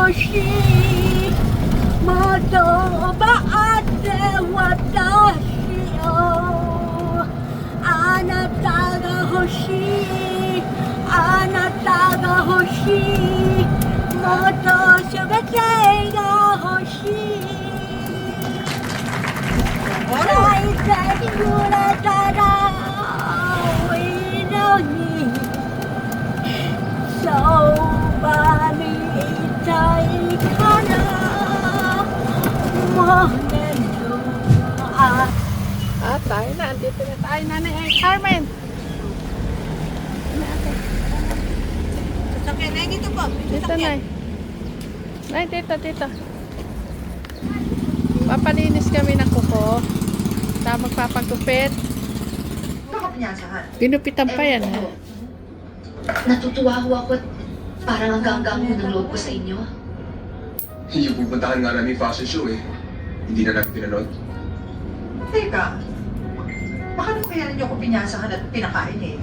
星もとばって私をあなたが欲しいあなたが欲しいもっと全てが欲しい大切に揺れたらいいのにそばにいたいからもう眠あtayo na. Andito na tayo, Nanay Carmen. Sasakyan na dito po. Dito, Nay. Nay, dito. Papalinis kami ng kuko. Tapos magpapagupit. Ginupitan pa yan, ha? Natutuwa ho ako at parang hanggang ho ng loob ko sa inyo. Yung pupuntahan nga namin fashion show eh. Hindi na namin pinanood. Teka, baka nung kaya ninyo ko pinyasahan at pinakain eh.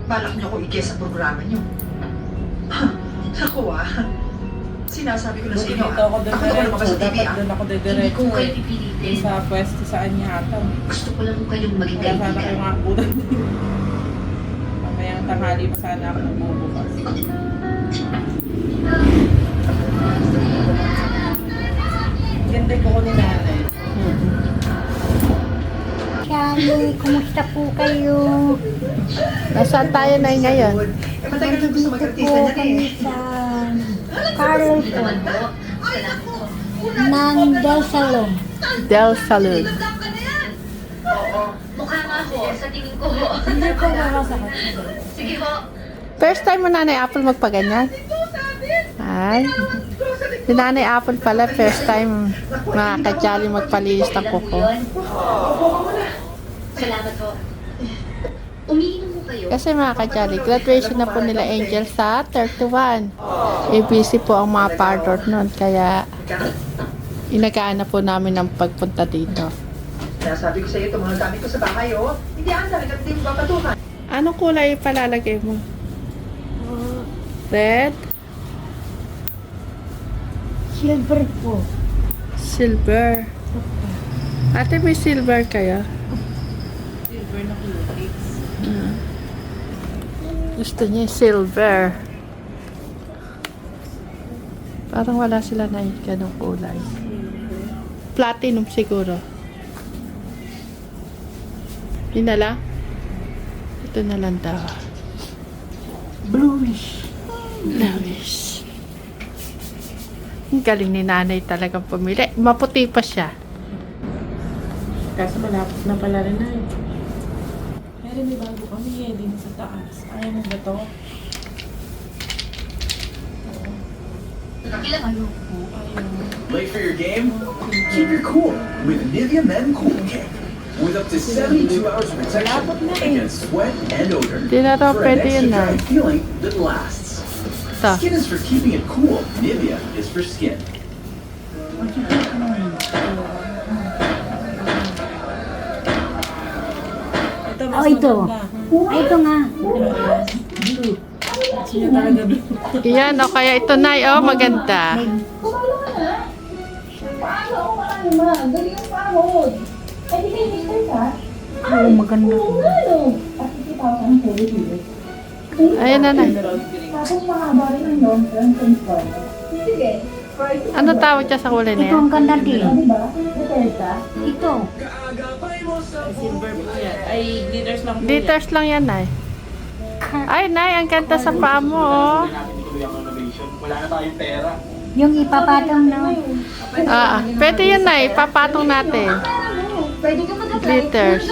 Balak nyo ko i-guess sa programa nyo. Naku sinasabi ko na sa inyo Ako ako naman lumabas sa TV doon ako Hindi didiretso ko kayo eh. pipilitin. Sa pwesto saan yata. Gusto ko lang kayong maging Kaya sana kayo kaibigan. mga kudan. Mamayang tanghali pa sana ako nagbubukas. Ganda ko ni nanay. Shani, kumusta po kayo? Nasaan tayo, Nay, ngayon? Eh, matagal na gusto mag-artista Po niyan kami eh. sa Carlos po Naman po. Salamat po. ng Del Salon. Del Salud. Oo. Mukha nga ho. Sa tingin ko ho. Hindi po nakasakit. Sige ho. First time mo, Nanay Apple, magpaganyan? Ay. Si Nanay Apple pala, first time makakajali magpalinis ng Alam mo kuko. yun? Salamat ho. Umiinom mo kayo. Kasi mga kajali, graduation na po nila Angel sa 31. busy po ang mga parlor nun, kaya inagaan na po namin ang pagpunta dito. Sinasabi ko sa iyo, itong mga gamit ko sa bahay oh. Hindi anda, hindi mo papatukan. Anong kulay palalagay mo? Red? Silver po. Silver. Ate, may silver kaya? Silver na cuties. Gusto niya yung silver. Parang wala sila na yung ganong kulay. Platinum siguro. Yun na lang? Ito na lang daw. Bluish. Bluish. Ang galing ni nanay talagang pumili. Maputi pa siya. Kaso malapit na pala rin na eh. Pero may bago kami eh, din sa taas. Ayaw mo ba to? Ilang ano? Late for your game? Keep your cool with Nivea Men Cool Care. With up to 72 hours of protection against sweat and odor. Di na raw For an pwede extra yun dry na. feeling that lasts. Ito. Skin is for keeping it cool. Nivea is for skin. Ito mas Oh, ito. maganda. Ay, ito nga. Siya talaga blue. Iyan, o kaya ito na, oh, maganda. Oo, maganda. Ayan na, Nay. Ano tawag siya sa kulay na Ito yan? ang ganda din. Ito. Silver po yan. Ay, glitters lang po yan. Glitters lang yan, Nay. Ay, Nay, ang ganda sa paa mo, oh. Wala na tayong pera. Yung ipapatong na. Pwede yun, Nay. Papatong natin. Pwede ka mag-apply. Glitters.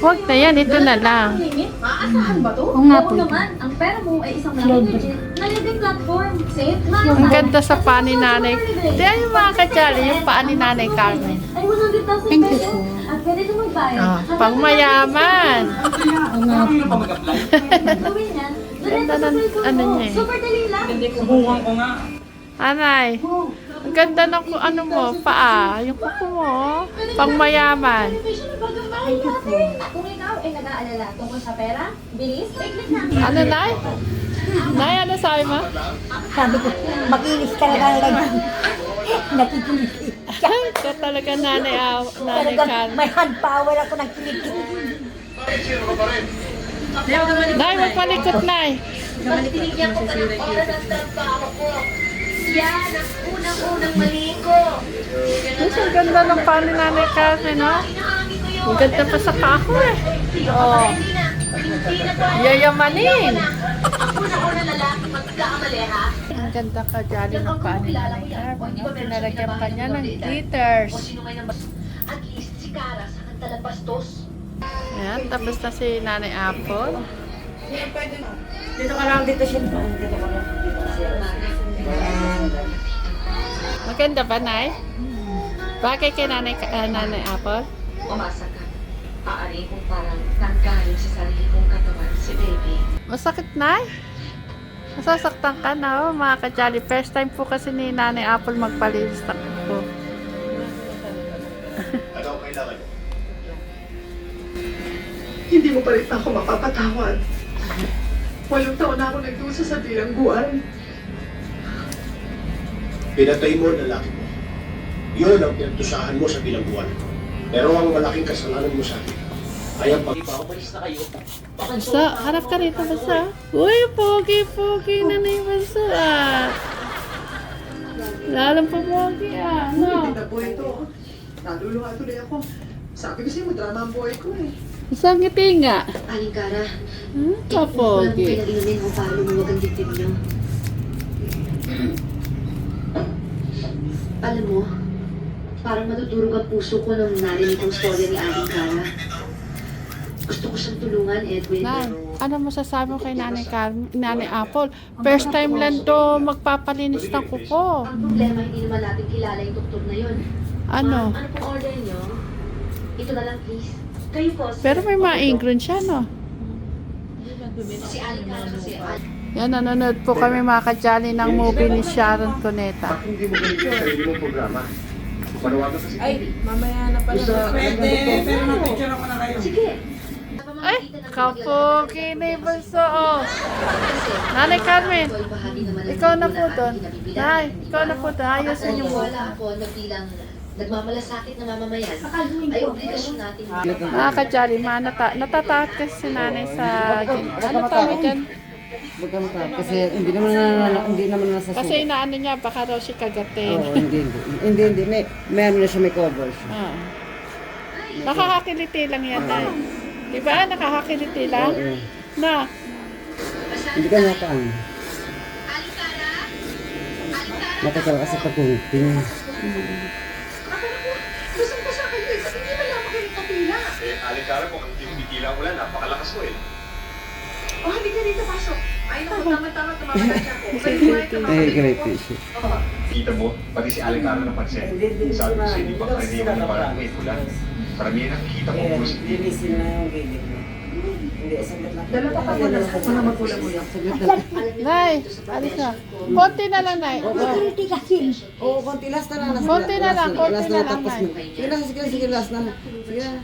Huwag na yan, ito na lang. Maasahan ba to? Oo nga po. naman. Ang pera mo ay isang malaki. Nalibing platform. Safe. Ang ganda sa paa ni Nanay. Diyan yung mga kajali, yung paa ni Nanay Carmen. Ay, 100,000 Thank you pesos. po. At pwede ka magbayad. Pang mayaman. Oo nga po. Gawin yan. Ganda ng ano niya eh. Super dali lang. Hindi ko bukan ko nga. Anay, ang ganda ng ano mo, paa. Yung kuko mo, oh. Pang mayaman. Renovation ng bagang bahay natin. Kung ikaw ay nag-aalala tungkol sa pera, bilis, wait lang na. Ano, Nay? Nay, ano sabi mo? Sabi ko, makinis ka na lang. Nakikinig. Ito talaga nanay Talagang Carmen. may hand power ako ng kilig. Nay, magpalikot, Nay. Binigyan ko pa ng oras ng trabaho ko. Yan ang unang-unang mali ko. Mas ang ganda ng paa ni nanay Carmen, no? Ang ganda pa sa kako eh. Oh, Hindi na po. yayamanin. Unang-unang lalaki magkakamali, ha? Ang ganda ka dyan ng paa ni nanay Carmen, no? Pinalagyan pa niya ng glitters. O sino may nang at least si Cara sa kantalang bastos. Ayan, tapos na si nanay Apple. Dito ka lang, dito siya. Dito ka lang. Maganda ba, Nay? Bakit kay nanay Apple? Umasa ka. Aari kong parang nanggaling sa sarili kong katawan si baby. Masakit, Nay? Masasaktan ka na, oh, mga ka-jolly. First time po kasi ni nanay Apple magpalinis ng kuko. Ano ang kailangan mo? Hindi mo pa rin ako mapapatawad. 8 taon na ako nagdusa sa bilangguan. Pinatay mo ang lalaki mo. Yun ang pinagtusahan mo sa bilangguan. Pero ang malaking kasalanan mo sa akin ay ang Basta, harap ka rito, basta. Uy, pogi-pogi na na yung basta, ah. Lalong pa pogi, ah. No? Hindi na buhay ito. Naluluha tuloy ako. Sabi ko sa'yo, drama ang buhay ko eh. Basta ang ngiti nga. Aling Cara, Kapogi. pinag-inumin kung paano mo wag ang dibdib niyo. Alam mo, parang madudurog ang puso ko nung narinig ang storya ni Aling Cara. Gusto ko siyang tulungan, Edwin. Nay, ano masasabi mo kay nanay Apple? First time lang to magpapalinis ng kuko. Ang problema, hindi naman natin kilala yung doktor na yun. Ano? Ano pong order niyo? Ito na lang, please. Kayo po, sir. Pero may ma-ingron siya, no? Si Aling Cara kasi. Yan, nanonood po kami mga ka-jolly ng movie ni Sharon Cuneta. Bakit hindi mo ganito sa sarili mong programa? Panawagan ka si Ay, mamaya na pala. Pwede, pero mag-picture ako na kayo. Sige. Ay, kapogi na yung bunso, oh. Nanay Carmen, ikaw na po doon. Nay, ikaw na po doon. Ayusin yung Wala buka. ako nagbilang nagmamalasakit na mamamayan. Ay, obligasyon natin. Mga ka-jolly, natatakot kasi si nanay sa... Ano tawag dyan? Kasi hindi naman nasa Kasi inaano niya, baka raw siya kagatin. Oo, hindi. Meron na siya, may cover siya. Ah. Nakakakiliti lang yan, Nay. Diba? Nakakakiliti lang? Oo. Na, Hindi ka nakaang. Matagal kasi pag-hunting. Gusto ko sa akin eh. Ba't hindi mo lang ako kapila? Aling Cara, kung hindi kumikila ang ulan, napakalakas mo eh. O, hindi ka rito pasok. Ay, naku, tama-tama, tumamalan siya ko. Pwede Great fish. Kita mo, pati si Aling Cara napansin. Sabi ko sa'yo, hindi pa karaniwan yung parang may ulan. Karamihan nakikita ko po si Linisin na yung gilid mo. Hindi, saglit lang. Dalawa ka muna. Mga magulang mo lang. Saglit lang. Nay, alis na. Konti na lang, Nay. Hindi kasi. Oo, konti last na lang. Konti na lang, konti last na lang, tapos Nay. na. Sige, last na. Sige na.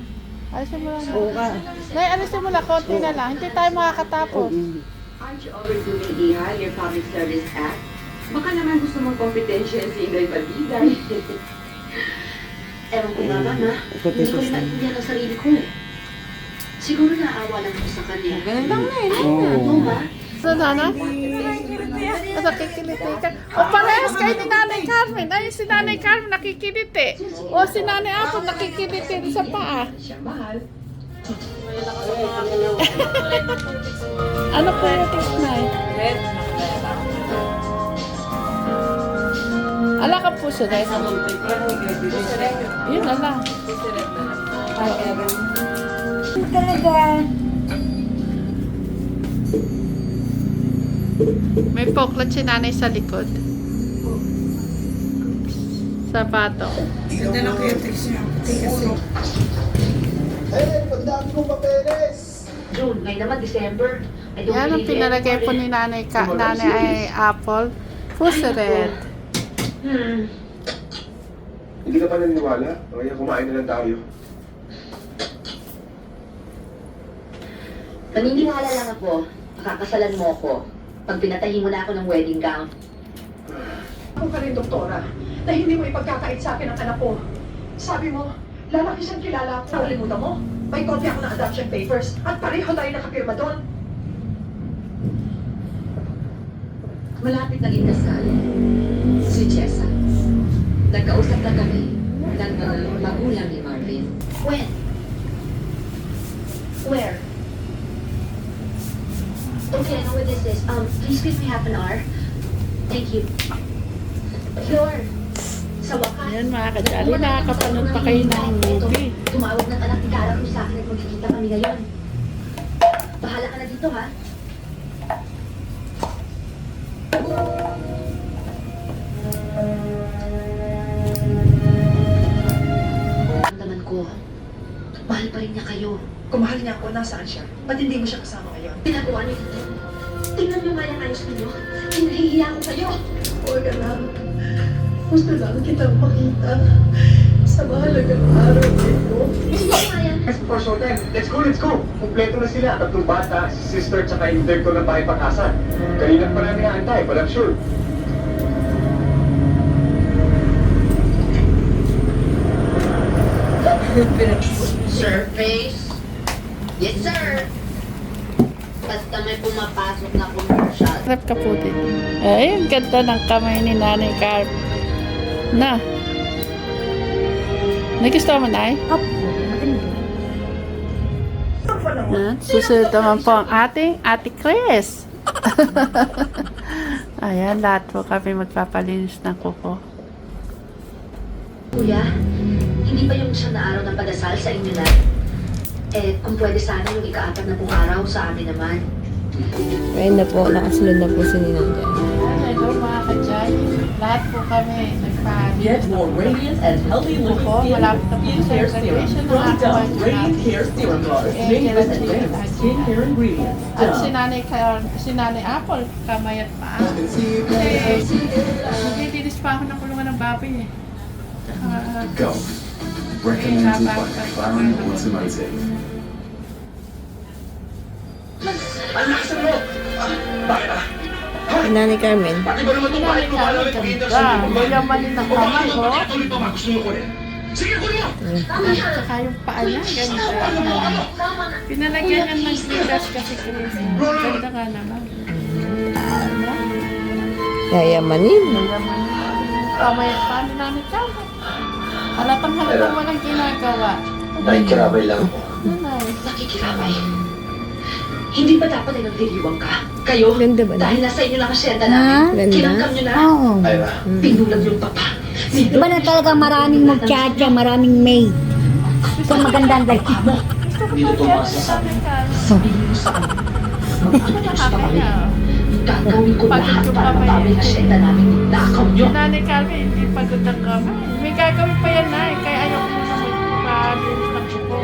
Alisin mo lang. Oo ka. Nay, alisin mo lang. Konti na lang. Hindi tayo makakatapos. Aren't you overdoing IHA, your Public Service Act? Baka naman gusto mong kompetensya si Indoy Balbigay. Ewan ko nga, Mama. Hindi ko rin naintindihan ang sarili ko eh. Siguro naawa lang ako sa kanya. Ganun lang na eh. Oo, Ma. So, Nana? Nakikiliti ka. O, parehas kayo ni Nanay Carmen. Ay, si Nanay Carmen nakikiliti. O, si Nanay Apple nakikiliti rin sa paa. Ano po yung tips, Nay? Ala ka po siya, Nay. Yun na lang. Talaga. May poklat si Nanay sa likod. Sa bato. June, ngayon naman, December. I don't Yan ang believe pinalagay po everybody. ni Nanay ay Apple. Pusseret. Hindi ka pa naniniwala? Kaya kumain na lang tayo. Naniniwala lang ako. Makakasalan mo ako. Pag pinatahin mo na ako ng wedding gown. Ako ka rin, doktora, na hindi mo ipagkakait sa akin ang anak ko. Sabi mo, lalaki siyang kilala ako. Nakalimutan mo, may copy ako ng adoption papers at pareho tayo nakapirma doon. Malapit naging kasal. Si Jessa. Nagkausap na kami ng magulang ni Marvin. When? Where? Okay, I know where this is. Please give me half an hour. Thank you. Sure. Sa wakas. Ayan mga kajali, nakakapanood pa kayo ng movie. Tumawag ng anak ni Cara kung sa akin at magkikita kami ngayon. Bahala ka na dito, ha? Ramdaman ko, mahal pa rin niya kayo. Kung mahal niya ako, nasaan siya? Ba't hindi mo siya kasama ngayon? Pinagawa niyo dito. Tingnan niyo nga yung ayos ninyo. Hinahihiya ko kayo. Huwag ka lang. Gusto lang kitang makita sa mahalagang araw nito. Gusto ko nga yan. Yes, for sure then. Let's go, let's go. Kompleto na sila. Tatlong bata, si sister, tsaka yung director ng bahay pag-asa. Kanina pa namin naantay, but I'm sure. Surface? Yes, sir. Basta may pumapasok na commercial. Harap ka po din. Ay, ang ganda ng kamay ni Nanay Carp. Na. Nagustuhan mo, Nay? At susunod naman po ang ating Ate Chris. Ayan, lahat po kami magpapalinis ng kuko. Kuya, hindi pa yung siyang na araw ng padasal sa inyo na. Eh, kung pwede sana yung ika-4 na pong araw sa amin naman. Ayun na po, nakasunod na po si Ninang Jen. Hello mga kajay. Lahat po kami nagpapalinis. Get more radiant and healthy looking skin with Skincare Serum from Dove Radiant Care Serum Bars made with advanced skincare ingredients. At si Nanay Apple, kamay at paa. Kasi naglilinis pa ako ng kulungan ng baboy eh. Go. Recommended by McLaren Automotive. Ang lakas mo! Bakit ah? Si Nanay Carmen. Bakit ba naman Si itong Nanay kahit kumala Carmen ulit mag-iintas ganda. Mayaman ng kamay ko. Tuloy pa ba? Gusto mo ko rin? Sige, kunin mo! Saka yung paa niya, ganda. Pinalagyan niya ng glitters kasi Chris. Ganda nga naman. Yayamanin. Mayaman yung kamay at paa ni Nanay Carmen. Halatang walang ginagawa. Nakikiramay lang ako. Nanay. Nakikiramay. Hindi ba dapat ay nagdiriwang ka? Kayo? Ganda ba na? Dahil nasa inyo lang asyenda namin. Ganda? Kinangkam nyo na. Oo. Ira, Pinulag yung papa. Iba na talaga maraming magtsatsa, maraming maid. Ito magandang dahil. dito tumasa sa amin. Sabihin mo sa amin. Nakakaya. Gagawin ko Pagod lahat yung para kamay. mabawi ang asyenda namin. Nakaw nyo. Si Nanay Carmen, hindi pagod ang kamay. May gagawin pa yan na eh. Kaya ayaw ko muna magpapalinis ng kuko.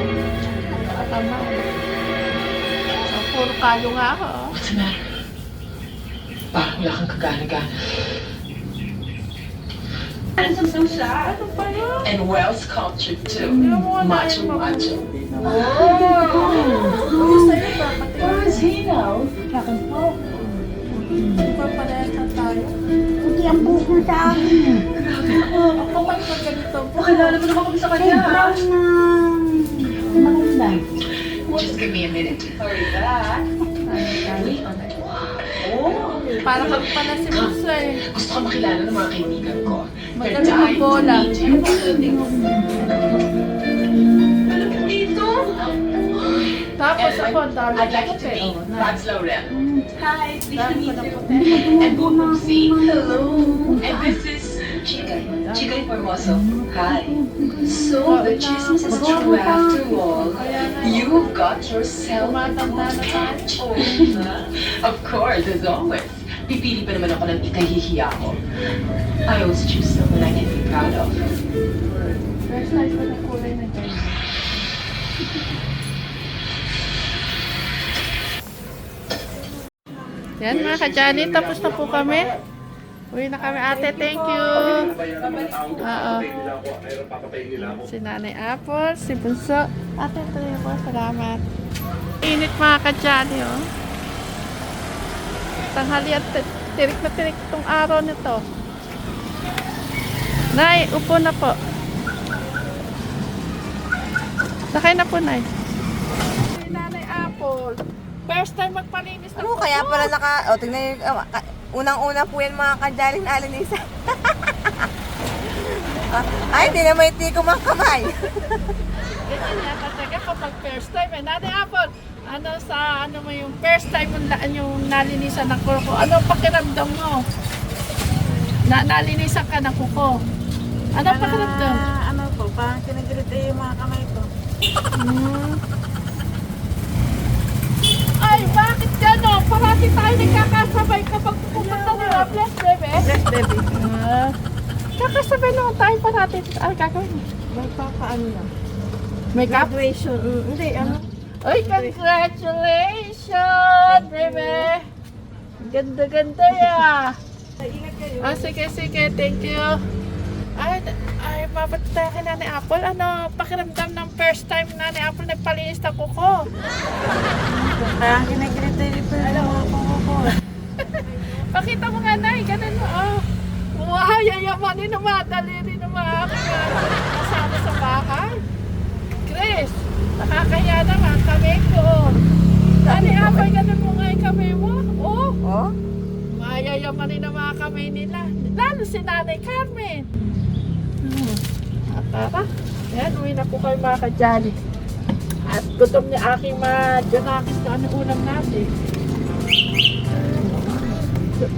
Nakakamay. So, puro kalo nga ako. Oh. What's the matter? Parang wala kang kagana-gana. I'm so sad. Ano pa yun? And Welsh culture too. Macho, Macho. Gusto yun ba? Pati Where is he now? parehas na tayo. Puti ang buhok mo sa akin. Ako man pag ganito. Makilala mo naman kami sa Eh, kanya. brown na. Maganda. Just give me a minute. Hurry back. Parang kami pala si Musa eh. Gusto ko makilala ng mga kaibigan ko. Magaling ang bola. Dito? Tapos ako, ang dami I'd like ko you to eh. meet Oh, Mads Laurel. Hi, pleased to Dami ko meet na you. puti. And Bubumsi. Hello. And this is Chigay Formoso. Hi. So, the chismis is true after all. Kaya na, You've got yourself a tumatanda good na catch. tayo. Of course, as always. Pipili pa naman ako ng ikahihiya ko. I always choose someone I can be proud of. First night ko na kulay na ganyan. Yan mga ka-Johnny, tapos na po kami. Uwi na kami ate, thank you. Oo. Si Nanay Apple, si Bunso. Ate, ito yun po, salamat. Init mga ka-Johnny, oh. Tanghalian, tirik na tirik itong araw nito. Nay, upo na po. Sakay na po, Nay. Nanay Apple. First time magpalinis ng Ano kaya pala o tingnan yung, unang-una po yan mga kadyaling na alinisa. Ay, di na may tikom ang kamay. Ganyan yata talaga kapag first time. Nanay Apple, ano mo yung first time yung nalinisan ng kuko? Ano pakiramdam mo? Nalinisan ka ng kuko. Ano pakiramdam? Ano po, parang kinagirita yung mga kamay ko. Ay, bakit gano'n? Parati tayo nagkakasabay kapag pupunta ng Robles, bebe. Yes, baby. Kakasabay naman tayo parati. Ay, gagawin mo. May papaano lang. Makeup? Graduation. Hindi, ano? Ay, congratulations, bebe. Ganda-ganda ya. Ingat kayo. Sige, thank you. Ay, mabati tayo kay Nanay Apple. Ano, pakiramdam ng first time Nanay Apple nagpalinis na kuko? Kaya kinagirita yung mga kuko. Pakita mo nga, Nay. Ganun mo, oh. Wow, yayamanin na madali rin ng mga kasama sa bahay. Chris, nakakaya naman kami ko. Nanay Apple, ganun mo nga yung kami mo. Oh. Mayayamanin na mga kamay nila. Lalo si Nanay Carmen. At tara, yan, uwi na po kayo mga kadyali. At gutom ni aking madyanakis na ano ulam natin.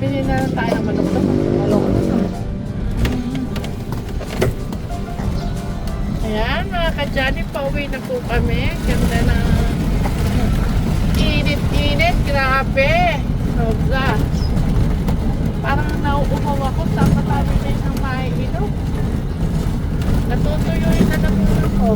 Pili na lang tayo ng manok naman. Ayan, mga kadyali, pauwi na po kami. Ganda na init-init, grabe. Sobra. Parang nauuhaw ako, dapat tayo din ng maiinom. Natutuyo yung nalamunan ko.